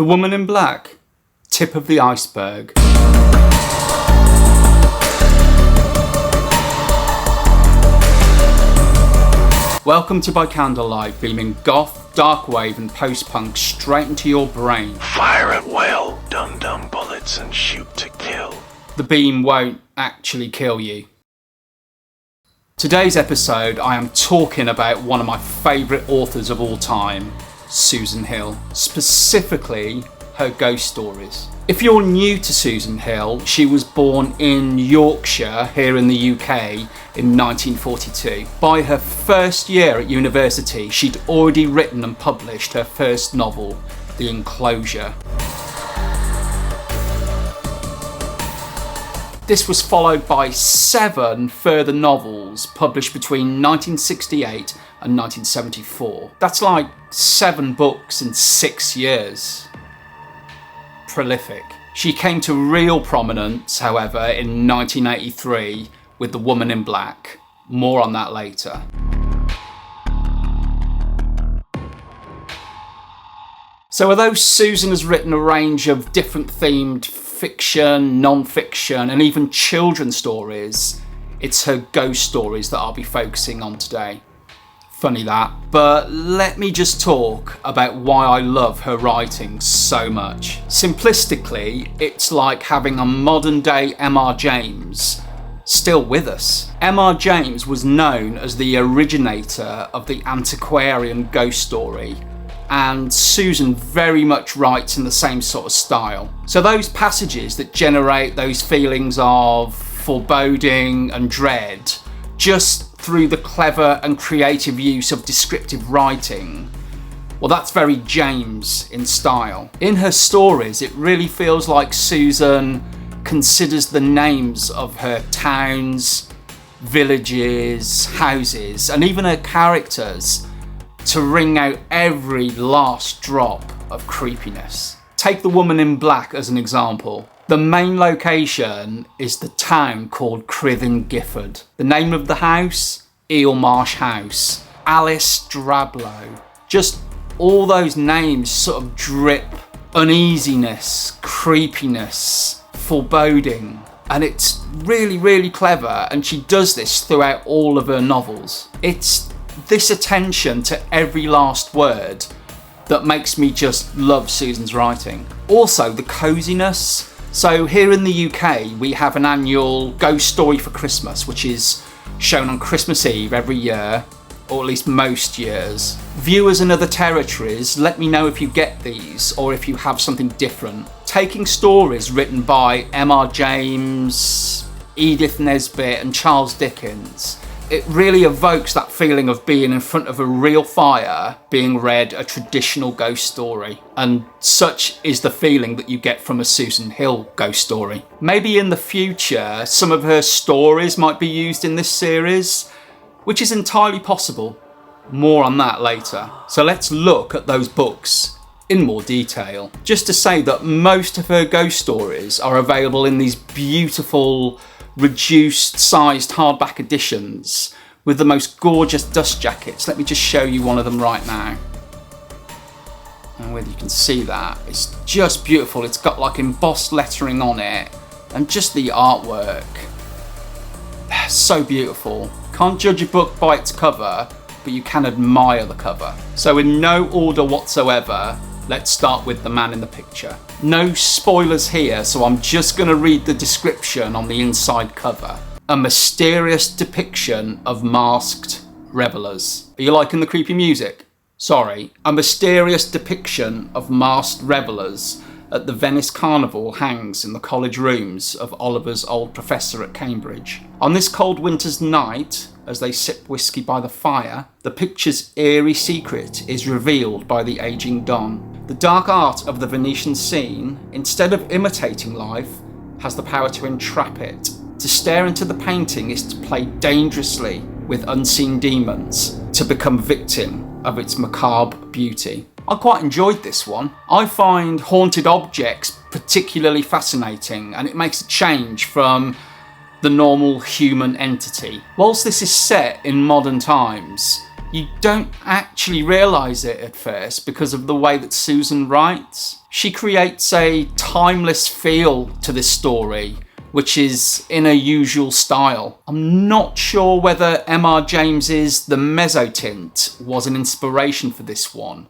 The Woman in Black, tip of the iceberg. Welcome to By Candlelight, beaming goth, dark wave and post-punk straight into your brain. Fire at will, dum-dum bullets and shoot to kill. The beam won't actually kill you. Today's episode, I am talking about one of my favourite authors of all time, Susan Hill, specifically her ghost stories. If you're new to Susan Hill, she was born in Yorkshire, here in the UK, in 1942. By her first year at university, she'd already written and published her first novel, The Enclosure. This was followed by 7 further novels published between 1968 and 1974. That's like 7 books in 6 years. Prolific. She came to real prominence, however, in 1983 with The Woman in Black. More on that later. So although Susan has written a range of different themed fiction, non-fiction and even children's stories, it's her ghost stories that I'll be focusing on today. Funny that, but let me just talk about why I love her writing so much. Simplistically, it's like having a modern day M.R. James still with us. M.R. James was known as the originator of the antiquarian ghost story, and Susan very much writes in the same sort of style. So those passages that generate those feelings of foreboding and dread, just through the clever and creative use of descriptive writing, well, that's very James in style. In her stories, it really feels like Susan considers the names of her towns, villages, houses, and even her characters to wring out every last drop of creepiness. Take The Woman in Black as an example. The main location is the town called Crythin Gifford. The name of the house, Eelmarsh House. Alice Drablow. Just all those names sort of drip uneasiness, creepiness, foreboding. And it's really, really clever, and she does this throughout all of her novels. It's this attention to every last word that makes me just love Susan's writing. Also, the coziness. So here in the UK, we have an annual Ghost Story for Christmas, which is shown on Christmas Eve every year, or at least most years. Viewers in other territories, let me know if you get these, or if you have something different. Taking stories written by M.R. James, Edith Nesbit and Charles Dickens, it really evokes that feeling of being in front of a real fire, being read a traditional ghost story. And such is the feeling that you get from a Susan Hill ghost story. Maybe in the future, some of her stories might be used in this series, which is entirely possible. More on that later. So let's look at those books in more detail. Just to say that most of her ghost stories are available in these beautiful reduced sized hardback editions with the most gorgeous dust jackets. Let me just show you one of them right now. And whether you can see that, it's just beautiful. It's got like embossed lettering on it, and just the artwork, so beautiful. Can't judge a book by its cover, but you can admire the cover. So in no order whatsoever, let's start with the man in the picture. No spoilers here, so I'm just going to read the description on the inside cover. A mysterious depiction of masked revelers. Are you liking the creepy music? Sorry. A mysterious depiction of masked revelers at the Venice Carnival hangs in the college rooms of Oliver's old professor at Cambridge. On this cold winter's night, as they sip whiskey by the fire, the picture's eerie secret is revealed by the aging Don. The dark art of the Venetian scene, instead of imitating life, has the power to entrap it. To stare into the painting is to play dangerously with unseen demons, to become victim of its macabre beauty. I quite enjoyed this one. I find haunted objects particularly fascinating, and it makes a change from the normal human entity. Whilst this is set in modern times, you don't actually realise it at first because of the way that Susan writes. She creates a timeless feel to this story, which is in her usual style. I'm not sure whether M.R. James's The Mezzotint was an inspiration for this one,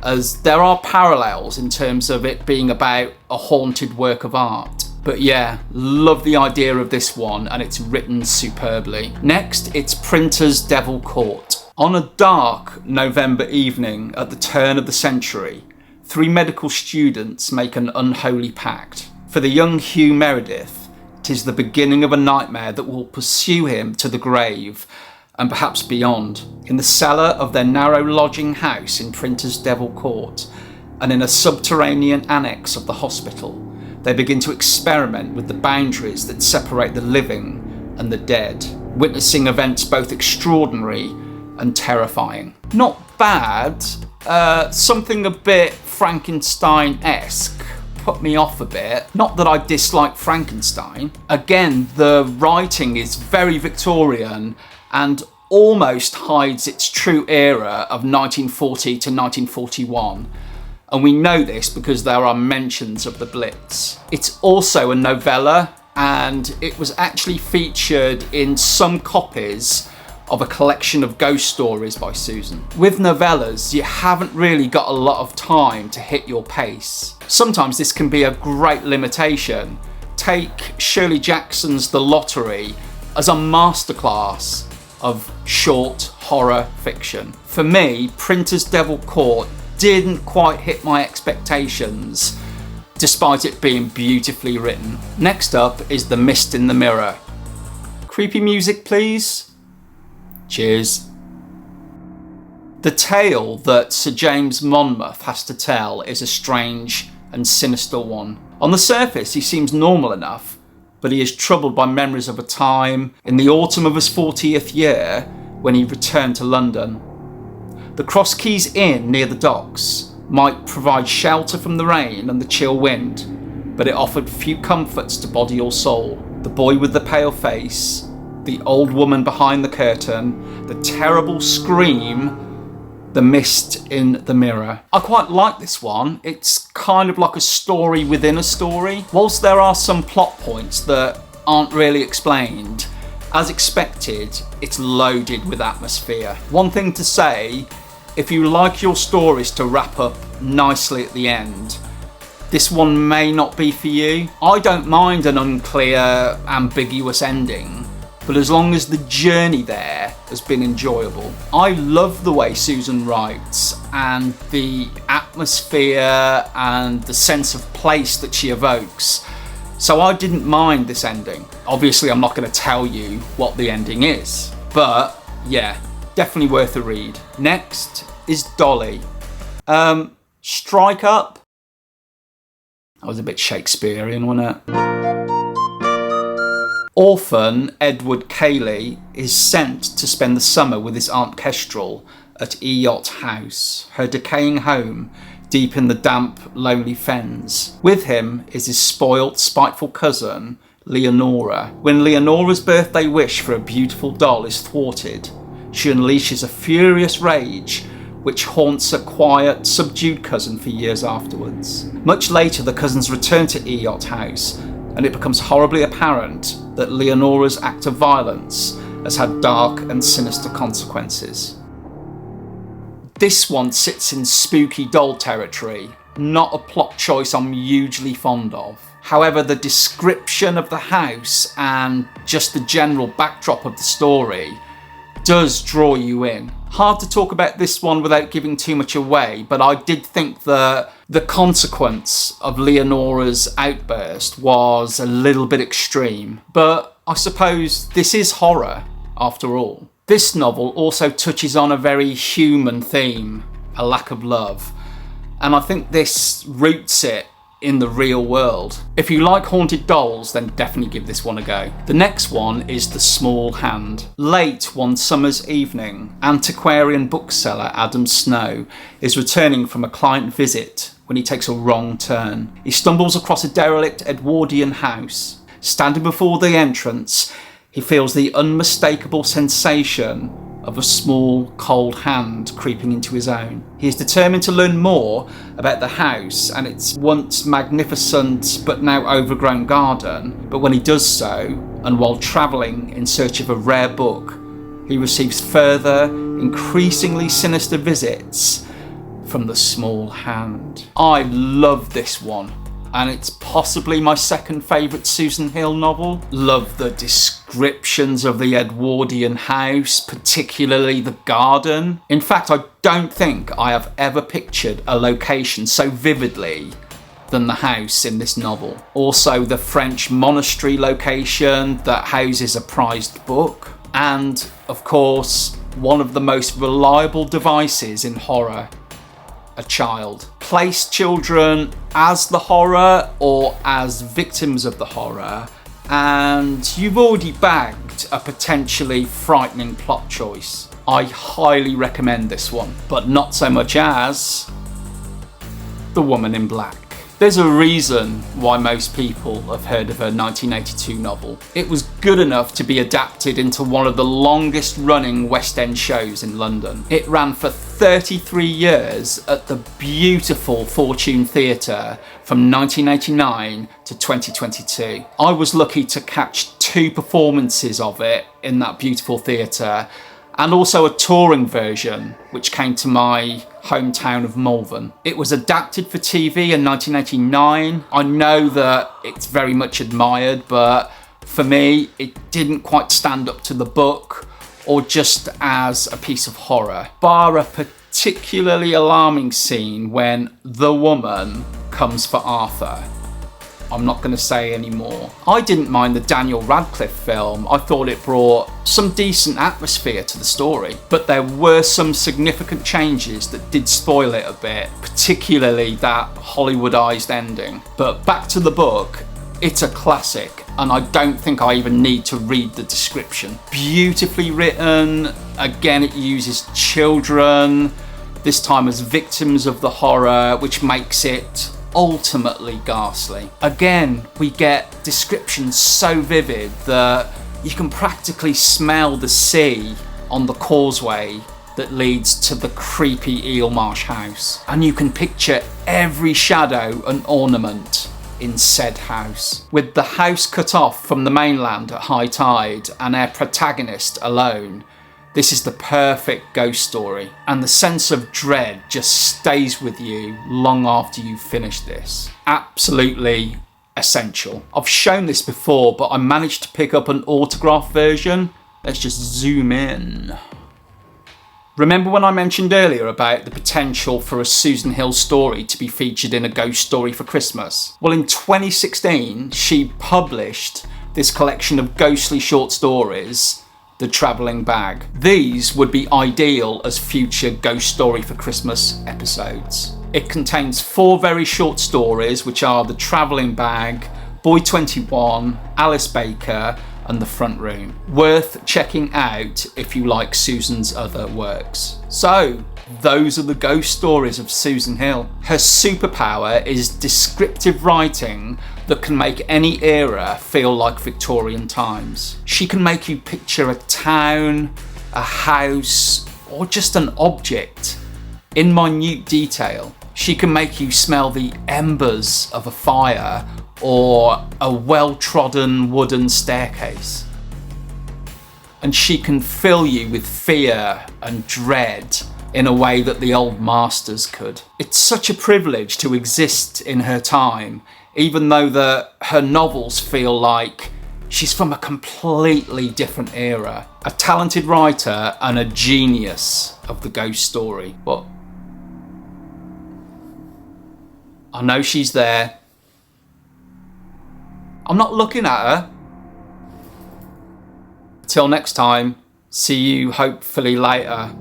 as there are parallels in terms of it being about a haunted work of art. But yeah, love the idea of this one, and it's written superbly. Next, it's Printer's Devil Court. On a dark November evening at the turn of the century, 3 medical students make an unholy pact. For the young Hugh Meredith, it is the beginning of a nightmare that will pursue him to the grave and perhaps beyond. In the cellar of their narrow lodging house in Printer's Devil Court, and in a subterranean annex of the hospital, they begin to experiment with the boundaries that separate the living and the dead, witnessing events both extraordinary and terrifying. Not bad, something a bit Frankenstein-esque. Put me off a bit. Not that I dislike Frankenstein. Again, the writing is very Victorian and almost hides its true era of 1940 to 1941. And we know this because there are mentions of the Blitz. It's also a novella, and it was actually featured in some copies of a collection of ghost stories by Susan. With novellas, you haven't really got a lot of time to hit your pace. Sometimes this can be a great limitation. Take Shirley Jackson's The Lottery as a masterclass of short horror fiction. For me, Printer's Devil Court didn't quite hit my expectations, despite it being beautifully written. Next up is The Mist in the Mirror. Creepy music, please. Cheers. The tale that Sir James Monmouth has to tell is a strange and sinister one. On the surface, he seems normal enough, but he is troubled by memories of a time in the autumn of his 40th year when he returned to London. The Cross Keys Inn near the docks might provide shelter from the rain and the chill wind, but it offered few comforts to body or soul. The boy with the pale face, the old woman behind the curtain, the terrible scream, the mist in the mirror. I quite like this one. It's kind of like a story within a story. Whilst there are some plot points that aren't really explained, as expected, it's loaded with atmosphere. One thing to say, if you like your stories to wrap up nicely at the end, this one may not be for you. I don't mind an unclear, ambiguous ending, but as long as the journey there has been enjoyable. I love the way Susan writes and the atmosphere and the sense of place that she evokes, so I didn't mind this ending. Obviously, I'm not going to tell you what the ending is, but yeah, definitely worth a read. Next is Dolly. Strike Up. That was a bit Shakespearean, wasn't it? Orphan Edward Cayley is sent to spend the summer with his Aunt Kestrel at Eyotte House, her decaying home deep in the damp, lonely fens. With him is his spoilt, spiteful cousin, Leonora. When Leonora's birthday wish for a beautiful doll is thwarted, she unleashes a furious rage which haunts her quiet, subdued cousin for years afterwards. Much later, the cousins return to Eyotte House, and it becomes horribly apparent that Leonora's act of violence has had dark and sinister consequences. This one sits in spooky doll territory, not a plot choice I'm hugely fond of. However, the description of the house and just the general backdrop of the story does draw you in. Hard to talk about this one without giving too much away, but I did think that the consequence of Leonora's outburst was a little bit extreme, but I suppose this is horror after all. This novel also touches on a very human theme, a lack of love, and I think this roots it in the real world. If you like haunted dolls, then definitely give this one a go. The next one is The Small Hand. Late one summer's evening, antiquarian bookseller Adam Snow is returning from a client visit when he takes a wrong turn. He stumbles across a derelict Edwardian house. Standing before the entrance, he feels the unmistakable sensation of a small, cold hand creeping into his own. He is determined to learn more about the house and its once magnificent but now overgrown garden, but when he does so, and while travelling in search of a rare book, he receives further, increasingly sinister visits from the small hand. I love this one, and it's possibly my second favourite Susan Hill novel. Love the descriptions of the Edwardian house, particularly the garden. In fact, I don't think I have ever pictured a location so vividly than the house in this novel. Also, the French monastery location that houses a prized book. And, of course, one of the most reliable devices in horror, a child. Place children as the horror or as victims of the horror, and you've already bagged a potentially frightening plot choice. I highly recommend this one, but not so much as The Woman in Black. There's a reason why most people have heard of her 1982 novel. It was good enough to be adapted into one of the longest running West End shows in London. It ran for 33 years at the beautiful Fortune Theatre from 1989 to 2022. I was lucky to catch 2 performances of it in that beautiful theatre, and also a touring version which came to my hometown of Malvern. It was adapted for TV in 1989. I know that it's very much admired, but for me it didn't quite stand up to the book or just as a piece of horror, bar a particularly alarming scene when the woman comes for Arthur. I'm not going to say any more. I didn't mind the Daniel Radcliffe film. I thought it brought some decent atmosphere to the story, but there were some significant changes that did spoil it a bit, particularly that Hollywoodized ending. But back to the book, it's a classic, and I don't think I even need to read the description. Beautifully written. Again, it uses children, this time as victims of the horror, which makes it ultimately ghastly. Again, we get descriptions so vivid that you can practically smell the sea on the causeway that leads to the creepy Eelmarsh house, and you can picture every shadow and ornament in said house. With the house cut off from the mainland at high tide and our protagonist alone, this is the perfect ghost story, and the sense of dread just stays with you long after you've finished this. Absolutely essential. I've shown this before, but I managed to pick up an autograph version. Let's just zoom in. Remember when I mentioned earlier about the potential for a Susan Hill story to be featured in a ghost story for Christmas? Well, in 2016, she published this collection of ghostly short stories, The Travelling Bag. These would be ideal as future Ghost Story for Christmas episodes. It contains 4 very short stories, which are The Travelling Bag, Boy 21, Alice Baker, and The Front Room. Worth checking out if you like Susan's other works. So, those are the ghost stories of Susan Hill. Her superpower is descriptive writing that can make any era feel like Victorian times. She can make you picture a town, a house, or just an object in minute detail. She can make you smell the embers of a fire or a well-trodden wooden staircase. And she can fill you with fear and dread in a way that the old masters could. It's such a privilege to exist in her time, even though her novels feel like she's from a completely different era. A talented writer and a genius of the ghost story. But I know she's there. I'm not looking at her. Till next time, see you hopefully later.